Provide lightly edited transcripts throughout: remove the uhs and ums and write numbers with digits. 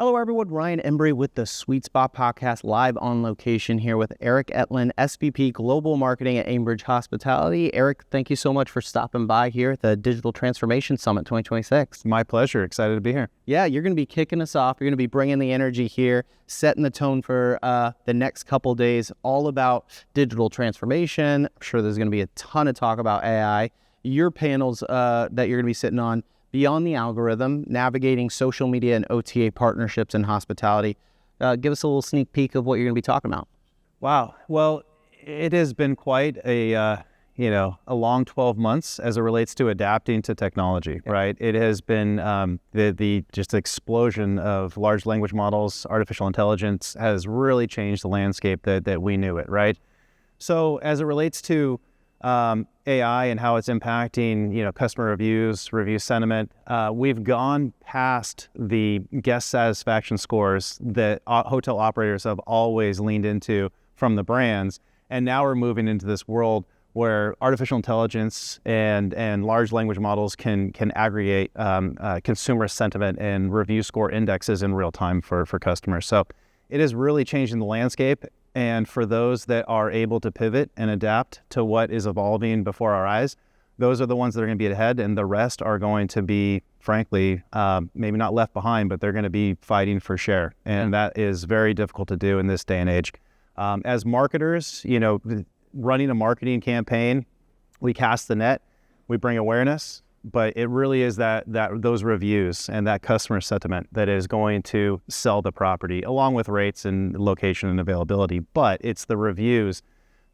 Hello, everyone. Ryan Embry with the Sweet Spot Podcast, live on location here with Eric Ettlin, SVP Global Marketing at Aimbridge Hospitality. Eric, thank you so much for stopping by here at the Digital Transformation Summit 2026. My pleasure. Excited to be here. Yeah, you're going to be kicking us off. You're going to be bringing the energy here, setting the tone for the next couple days, all about digital transformation. I'm sure there's going to be a ton of talk about AI. Your panels that you're going to be sitting on, Beyond the Algorithm, Navigating Social Media and OTA Partnerships in Hospitality. Give us a little sneak peek of what you're going to be talking about. Wow. Well, it has been quite a long 12 months as it relates to adapting to technology, right? It has been the just explosion of large language models, artificial intelligence has really changed the landscape that we knew it, right? So as it relates to AI and how it's impacting, customer reviews, review sentiment, we've gone past the guest satisfaction scores that hotel operators have always leaned into from the brands. And now we're moving into this world where artificial intelligence and large language models can aggregate consumer sentiment and review score indexes in real time for customers. So it is really changing the landscape. And for those that are able to pivot and adapt to what is evolving before our eyes, those are the ones that are going to be ahead, and the rest are going to be, frankly, maybe not left behind, but they're going to be fighting for share. And that is very difficult to do in this day and age. As marketers, running a marketing campaign, we cast the net, we bring awareness, but it really is that those reviews and that customer sentiment that is going to sell the property, along with rates and location and availability. But it's the reviews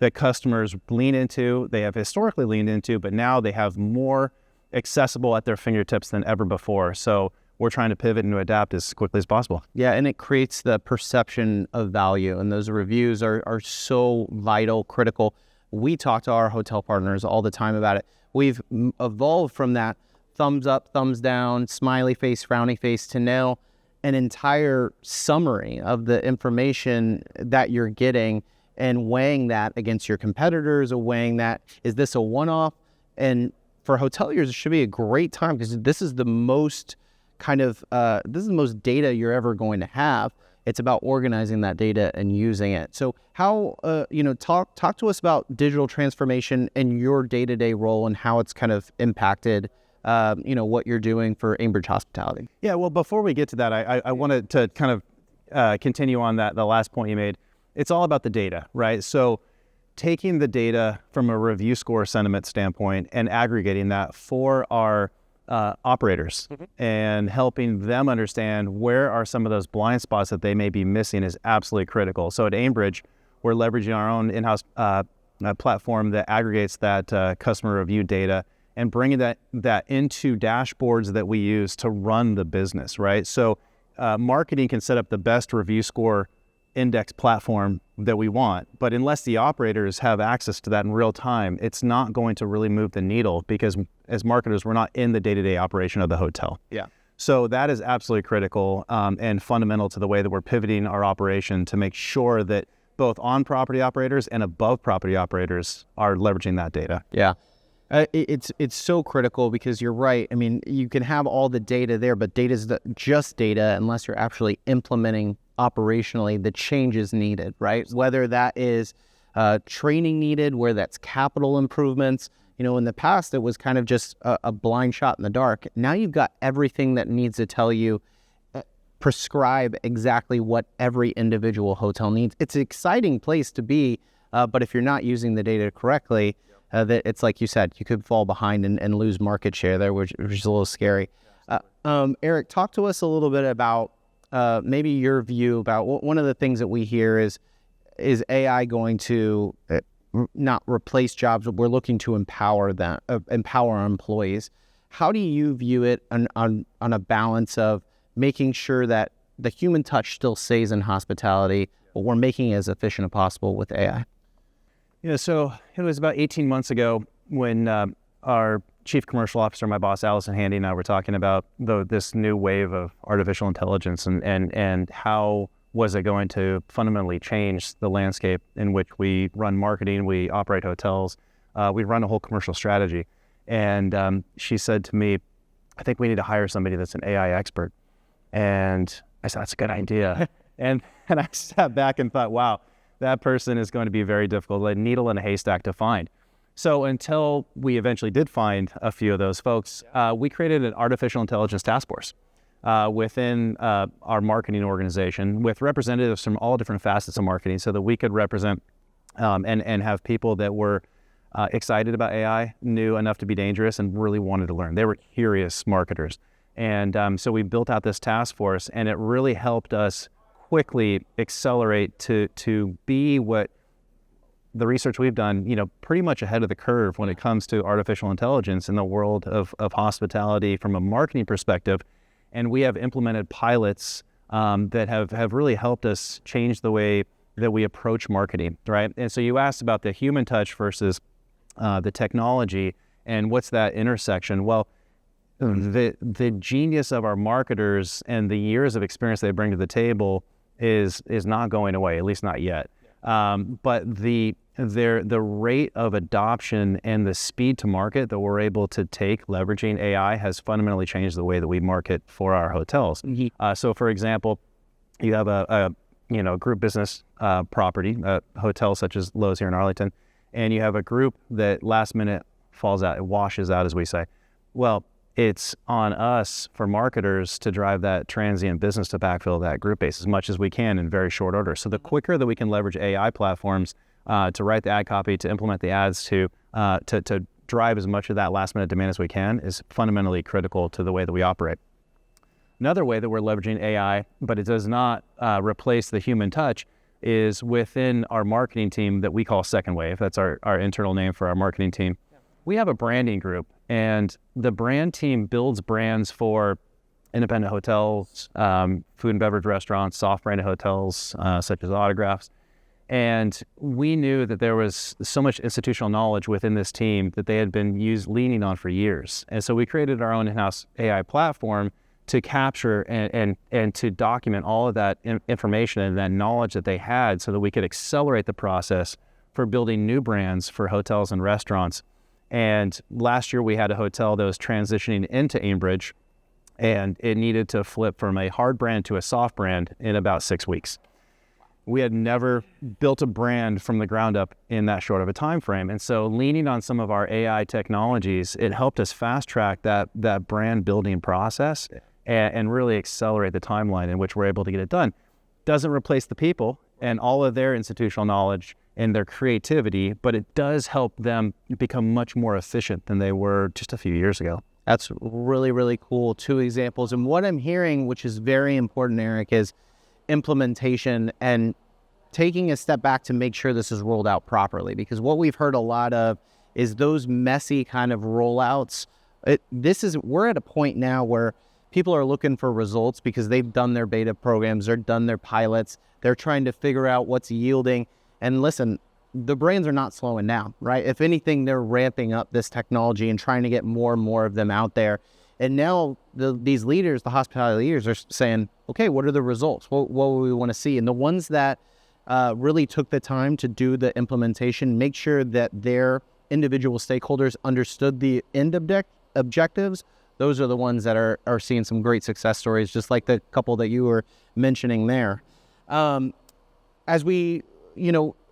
that customers lean into, they have historically leaned into, but now they have more accessible at their fingertips than ever before. So we're trying to pivot and to adapt as quickly as possible. Yeah, and it creates the perception of value, and those reviews are so vital, critical. We talk to our hotel partners all the time about it. We've evolved from that thumbs up, thumbs down, smiley face, frowny face to now an entire summary of the information that you're getting and weighing that against your competitors, or weighing that, is this a one-off? And for hoteliers, it should be a great time because this is the most data you're ever going to have. It's about organizing that data and using it. So how, talk to us about digital transformation and your day-to-day role and how it's kind of impacted, what you're doing for Aimbridge Hospitality. Yeah, well, before we get to that, I wanted to kind of continue on the last point you made. It's all about the data, right? So taking the data from a review score sentiment standpoint and aggregating that for our operators and helping them understand where are some of those blind spots that they may be missing is absolutely critical. So at Aimbridge, we're leveraging our own in-house platform that aggregates that customer review data and bringing that into dashboards that we use to run the business, right? So marketing can set up the best review score index platform that we want, but unless the operators have access to that in real time, it's not going to really move the needle, because as marketers, we're not in the day-to-day operation of the hotel. Yeah. So that is absolutely critical and fundamental to the way that we're pivoting our operation to make sure that both on-property operators and above-property operators are leveraging that data. Yeah. It's so critical, because you're right. I mean, you can have all the data there, but data is just data unless you're actually implementing operationally the changes needed, right? Whether that is training needed, where that's capital improvements. In the past, it was kind of just a blind shot in the dark. Now you've got everything that needs to tell you, prescribe exactly what every individual hotel needs. It's an exciting place to be, but if you're not using the data correctly, that it's like you said, you could fall behind and lose market share there, which is a little scary. Eric, talk to us a little bit about maybe your view about one of the things that we hear is AI going to not replace jobs, but we're looking to empower our employees. How do you view it on a balance of making sure that the human touch still stays in hospitality, but we're making it as efficient as possible with AI? Yeah, so it was about 18 months ago when our Chief Commercial Officer, my boss, Allison Handy, and I were talking about this new wave of artificial intelligence and how was it going to fundamentally change the landscape in which we run marketing, we operate hotels, we run a whole commercial strategy. And she said to me, I think we need to hire somebody that's an AI expert. And I said, that's a good idea. and I sat back and thought, wow, that person is going to be very difficult, a needle in a haystack to find. So until we eventually did find a few of those folks, we created an artificial intelligence task force within our marketing organization with representatives from all different facets of marketing so that we could represent and have people that were excited about AI, knew enough to be dangerous, and really wanted to learn. They were curious marketers. And so we built out this task force, and it really helped us quickly accelerate to be what the research we've done, pretty much ahead of the curve when it comes to artificial intelligence in the world of hospitality from a marketing perspective. And we have implemented pilots that have really helped us change the way that we approach marketing, right? And so you asked about the human touch versus the technology and what's that intersection. Well, the genius of our marketers and the years of experience they bring to the table is not going away, at least not yet. But the rate of adoption and the speed to market that we're able to take leveraging AI has fundamentally changed the way that we market for our hotels. Mm-hmm. So for example, you have a group business property, a hotel such as Lowe's here in Arlington, and you have a group that last minute falls out, it washes out, as we say. Well, it's on us for marketers to drive that transient business to backfill that group base as much as we can in very short order. So the quicker that we can leverage AI platforms to write the ad copy, to implement the ads, to drive as much of that last minute demand as we can is fundamentally critical to the way that we operate. Another way that we're leveraging AI, but it does not replace the human touch, is within our marketing team that we call Second Wave. That's our internal name for our marketing team. We have a branding group, and the brand team builds brands for independent hotels, food and beverage restaurants, soft branded hotels, such as Autographs. And we knew that there was so much institutional knowledge within this team that they had been leaning on for years. And so we created our own in-house AI platform to capture and to document all of that information and that knowledge that they had so that we could accelerate the process for building new brands for hotels and restaurants. And last year we had a hotel that was transitioning into Aimbridge, and it needed to flip from a hard brand to a soft brand in about 6 weeks. We had never built a brand from the ground up in that short of a time frame. And so leaning on some of our AI technologies, it helped us fast track that brand building process and really accelerate the timeline in which we're able to get it done. Doesn't replace the people and all of their institutional knowledge and their creativity, but it does help them become much more efficient than they were just a few years ago. That's really, really cool. 2 examples. And what I'm hearing, which is very important, Eric, is implementation and taking a step back to make sure this is rolled out properly. Because what we've heard a lot of is those messy kind of rollouts. We're at a point now where people are looking for results because they've done their beta programs, they've done their pilots, they're trying to figure out what's yielding. And listen, the brands are not slowing down, right? If anything, they're ramping up this technology and trying to get more and more of them out there. And now these leaders, the hospitality leaders, are saying, okay, what are the results? What do we want to see? And the ones that really took the time to do the implementation, make sure that their individual stakeholders understood the end objectives, those are the ones that are seeing some great success stories, just like the couple that you were mentioning there. As we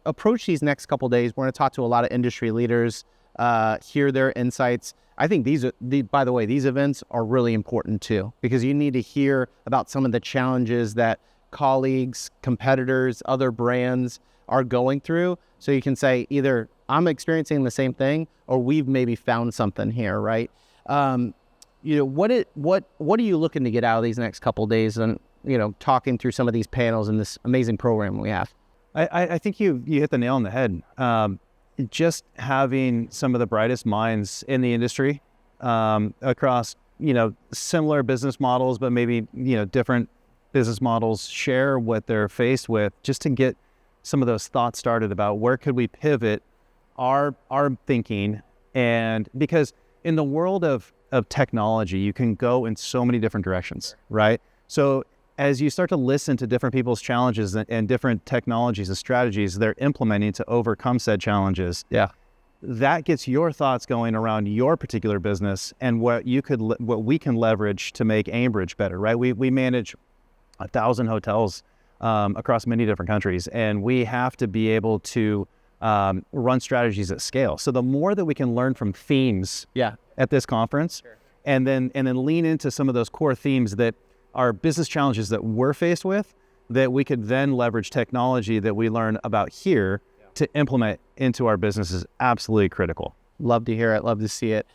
approach these next couple days, we're going to talk to a lot of industry leaders, hear their insights. I think by the way, these events are really important too, because you need to hear about some of the challenges that colleagues, competitors, other brands are going through. So you can say either I'm experiencing the same thing or we've maybe found something here, right? What are you looking to get out of these next couple days and, talking through some of these panels and this amazing program we have? I think you hit the nail on the head. Just having some of the brightest minds in the industry across, similar business models, but maybe, different business models share what they're faced with, just to get some of those thoughts started about where could we pivot our thinking. And because in the world of technology, you can go in so many different directions, right? So as you start to listen to different people's challenges and different technologies and strategies they're implementing to overcome said challenges, that gets your thoughts going around your particular business and what we can leverage to make Aimbridge better, right? We manage 1,000 hotels across many different countries, and we have to be able to run strategies at scale. So the more that we can learn from themes at this conference, and then lean into some of those core themes that are business challenges that we're faced with, that we could then leverage technology that we learn about here to implement into our business is absolutely critical. Love to hear it. Love to see it.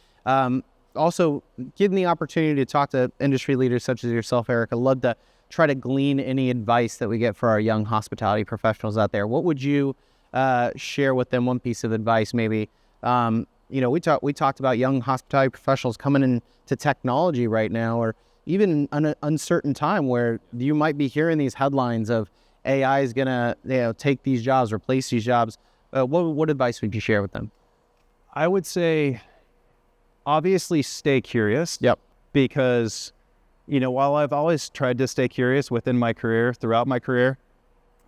Also, given the opportunity to talk to industry leaders such as yourself, Eric, I'd love to try to glean any advice that we get for our young hospitality professionals out there. What would you share with them? One piece of advice, maybe. We talked about young hospitality professionals coming into technology right now, or even an uncertain time where you might be hearing these headlines of AI is gonna take these jobs, replace these jobs. What advice would you share with them? I would say, obviously, stay curious. Yep. Because, while I've always tried to stay curious within my career, throughout my career,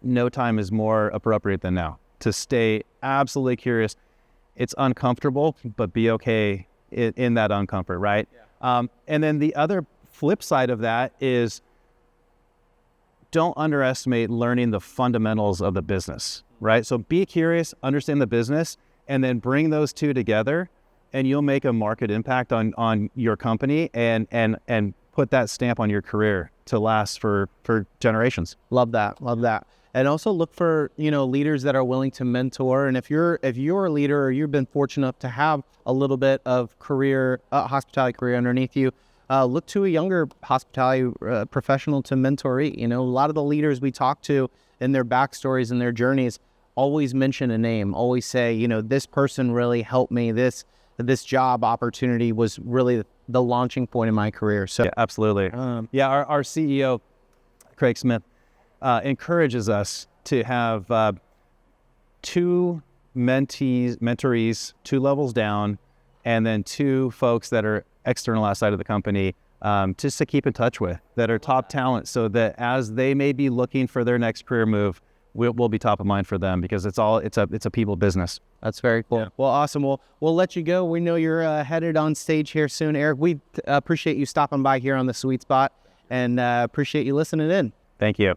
no time is more appropriate than now to stay absolutely curious. It's uncomfortable, but be okay in that uncomfort, right? Yeah. And then the other flip side of that is, don't underestimate learning the fundamentals of the business, right? So be curious, understand the business, and then bring those two together, and you'll make a market impact on your company and put that stamp on your career to last for generations. Love that. And also look for, leaders that are willing to mentor. And if you're a leader, or you've been fortunate enough to have a little bit of hospitality career underneath you, look to a younger hospitality professional to mentoree. A lot of the leaders we talk to in their backstories and their journeys always mention a name, always say, this person really helped me. This job opportunity was really the launching point in my career. So yeah, absolutely. Our CEO, Craig Smith, encourages us to have two mentorees, 2 levels down, and then 2 folks that are external outside of the company, just to keep in touch with, that are top talent, so that as they may be looking for their next career move, we'll be top of mind for them, because it's a people business. That's very cool. Yeah. Well, awesome. We'll let you go. We know you're headed on stage here soon, Eric. We appreciate you stopping by here on the Sweet Spot, and appreciate you listening in. Thank you.